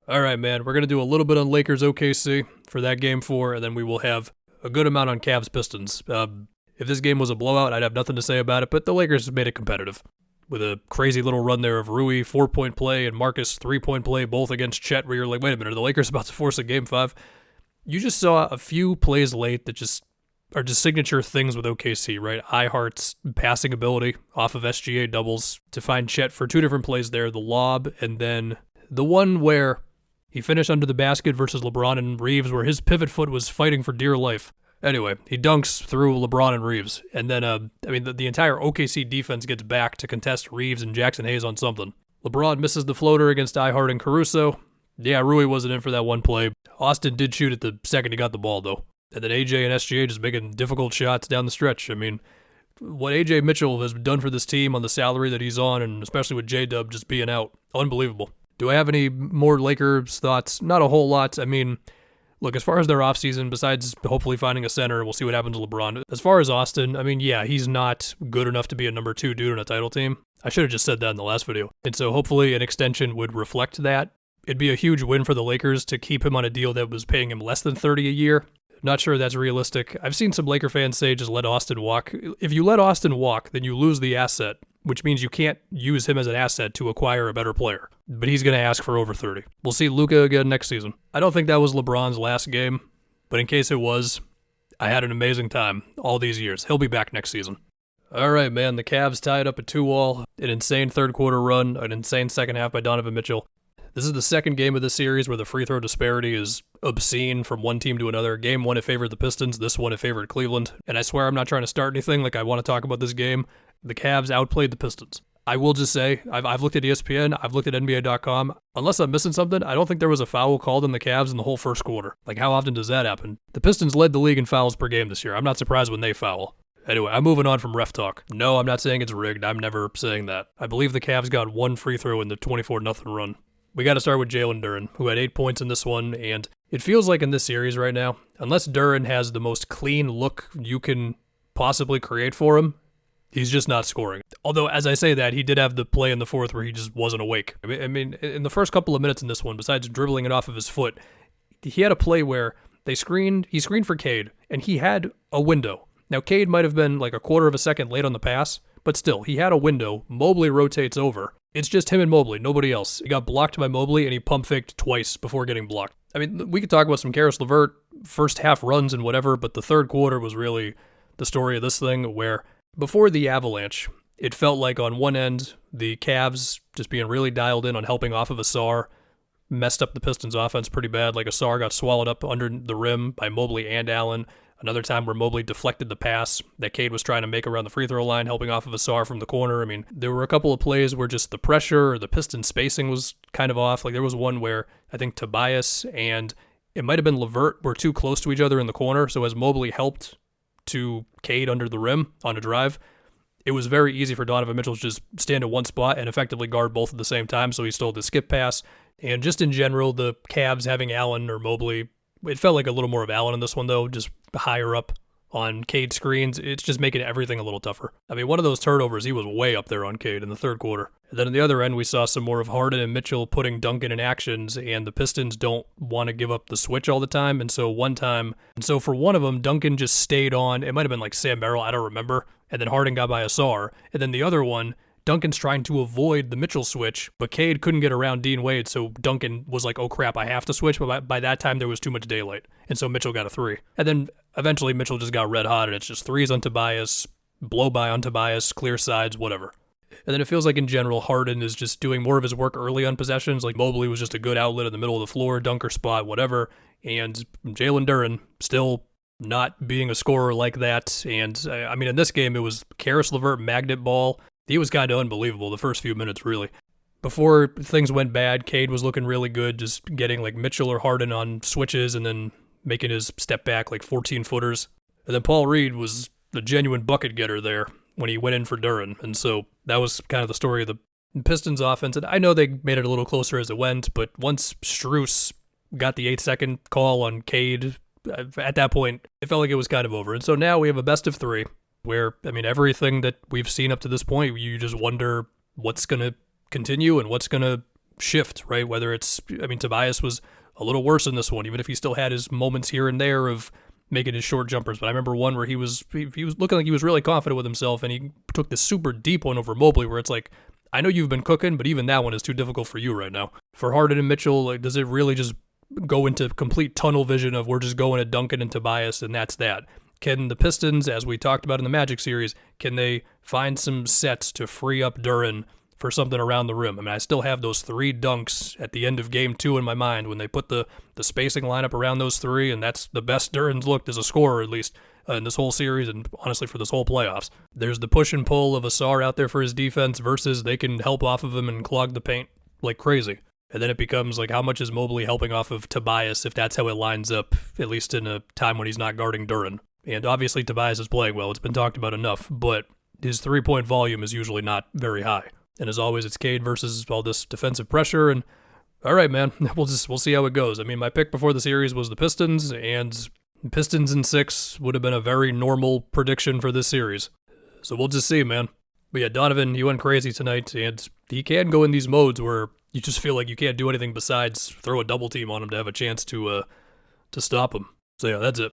All right, man, we're going to do a little bit on Lakers OKC for that game 4, and then we will have a good amount on Cavs Pistons. If this game was a blowout, I'd have nothing to say about it, but the Lakers made it competitive. With a crazy little run there of Rui 4-point play and Marcus 3-point play, both against Chet, where you're like, wait a minute, are the Lakers about to force a game 5? You just saw a few plays late that just are just signature things with OKC, right? Ihart's passing ability off of SGA doubles to find Chet for 2 different plays there, the lob, and then the one where he finished under the basket versus LeBron and Reeves, where his pivot foot was fighting for dear life. Anyway, he dunks through LeBron and Reeves, and then, the entire OKC defense gets back to contest Reeves and Jackson Hayes on something. LeBron misses the floater against Ihart and Caruso. Yeah, Rui wasn't in for that one play. Austin did shoot it the second he got the ball, though. And then AJ and SGA just making difficult shots down the stretch. I mean, what AJ Mitchell has done for this team on the salary that he's on, and especially with J-Dub just being out, unbelievable. Do I have any more Lakers thoughts? Not a whole lot. I mean, look, as far as their offseason, besides hopefully finding a center, we'll see what happens to LeBron. As far as Austin, I mean, yeah, he's not good enough to be a number 2 dude on a title team. I should have just said that in the last video. And so hopefully an extension would reflect that. It'd be a huge win for the Lakers to keep him on a deal that was paying him less than $30 a year. Not sure that's realistic. I've seen some Laker fans say just let Austin walk. If you let Austin walk, then you lose the asset, which means you can't use him as an asset to acquire a better player. But he's going to ask for over 30. We'll see Luka again next season. I don't think that was LeBron's last game, but in case it was, I had an amazing time all these years. He'll be back next season. All right, man, the Cavs tied up a 2-all, an insane third quarter run, an insane second half by Donovan Mitchell. This is the second game of the series where the free throw disparity is obscene from one team to another. Game 1, it favored the Pistons. This one, it favored Cleveland. And I swear I'm not trying to start anything. Like, I want to talk about this game. The Cavs outplayed the Pistons. I will just say, I've looked at ESPN, I've looked at NBA.com. Unless I'm missing something, I don't think there was a foul called on the Cavs in the whole first quarter. Like, how often does that happen? The Pistons led the league in fouls per game this year. I'm not surprised when they foul. Anyway, I'm moving on from ref talk. No, I'm not saying it's rigged. I'm never saying that. I believe the Cavs got 1 free throw in the 24-0 run. We got to start with Jalen Duren, who had 8 points in this one, and it feels like in this series right now, unless Duren has the most clean look you can possibly create for him, he's just not scoring. Although, as I say that, he did have the play in the fourth where he just wasn't awake. I mean, in the first couple of minutes in this one, besides dribbling it off of his foot, he had a play where he screened for Cade, and he had a window. Now, Cade might have been like a quarter of a second late on the pass, but still, he had a window. Mobley rotates over. It's just him and Mobley, nobody else. He got blocked by Mobley, and he pump faked twice before getting blocked. I mean, we could talk about some Karis LeVert first half runs and whatever, but the third quarter was really the story of this thing, where before the avalanche, it felt like on one end, the Cavs just being really dialed in on helping off of Asar messed up the Pistons offense pretty bad. Like, Asar got swallowed up under the rim by Mobley and Allen. Another time where Mobley deflected the pass that Cade was trying to make around the free throw line, helping off of Asar from the corner. I mean, there were a couple of plays where just the pressure or the Piston spacing was kind of off. Like, there was one where I think Tobias and it might have been LeVert were too close to each other in the corner. So as Mobley helped to Cade under the rim on a drive, it was very easy for Donovan Mitchell to just stand at one spot and effectively guard both at the same time. So he stole the skip pass. And just in general, the Cavs having Allen or Mobley, it felt like a little more of Allen in this one, though, just higher up on Cade screens. It's just making everything a little tougher. I mean, one of those turnovers, he was way up there on Cade in the third quarter. And then on the other end, we saw some more of Harden and Mitchell putting Duncan in actions, and the Pistons don't want to give up the switch all the time. And so for one of them, Duncan just stayed on. It might have been like Sam Merrill, I don't remember. And then Harden got by Asar. And then the other one, Duncan's trying to avoid the Mitchell switch, but Cade couldn't get around Dean Wade, so Duncan was like, oh crap, I have to switch, but by that time there was too much daylight, and so Mitchell got a 3. And then eventually Mitchell just got red hot, and it's just 3s on Tobias, blow by on Tobias, clear sides, whatever. And then it feels like in general, Harden is just doing more of his work early on possessions, like Mobley was just a good outlet in the middle of the floor, dunker spot, whatever, and Jalen Duren still not being a scorer like that. And I mean, in this game, it was Karis LeVert magnet ball. He was kind of unbelievable the first few minutes, really. Before things went bad, Cade was looking really good, just getting like Mitchell or Harden on switches and then making his step back like 14-footers. And then Paul Reed was the genuine bucket getter there when he went in for Duren. And so that was kind of the story of the Pistons offense. And I know they made it a little closer as it went, but once Strus got the 8-second call on Cade, at that point, it felt like it was kind of over. And so now we have a best of 3. Where, I mean, everything that we've seen up to this point, you just wonder what's going to continue and what's going to shift, right? Whether it's, I mean, Tobias was a little worse in this one, even if he still had his moments here and there of making his short jumpers. But I remember one where he was looking like he was really confident with himself, and he took this super deep one over Mobley where it's like, I know you've been cooking, but even that one is too difficult for you right now. For Harden and Mitchell, like, does it really just go into complete tunnel vision of we're just going to Duncan and Tobias and that's that? Can the Pistons, as we talked about in the Magic series, can they find some sets to free up Duren for something around the rim? I mean, I still have those 3 dunks at the end of Game 2 in my mind when they put the spacing lineup around those 3, and that's the best Duren's looked as a scorer, at least, in this whole series and honestly for this whole playoffs. There's the push and pull of Asar out there for his defense versus they can help off of him and clog the paint like crazy. And then it becomes like, how much is Mobley helping off of Tobias if that's how it lines up, at least in a time when he's not guarding Duren? And obviously Tobias is playing well. It's been talked about enough, but his 3-point volume is usually not very high. And as always, it's Cade versus all this defensive pressure. And all right, man, we'll see how it goes. I mean, my pick before the series was the Pistons, and Pistons in 6 would have been a very normal prediction for this series. So we'll just see, man. But yeah, Donovan, he went crazy tonight, and he can go in these modes where you just feel like you can't do anything besides throw a double team on him to have a chance to stop him. So yeah, that's it.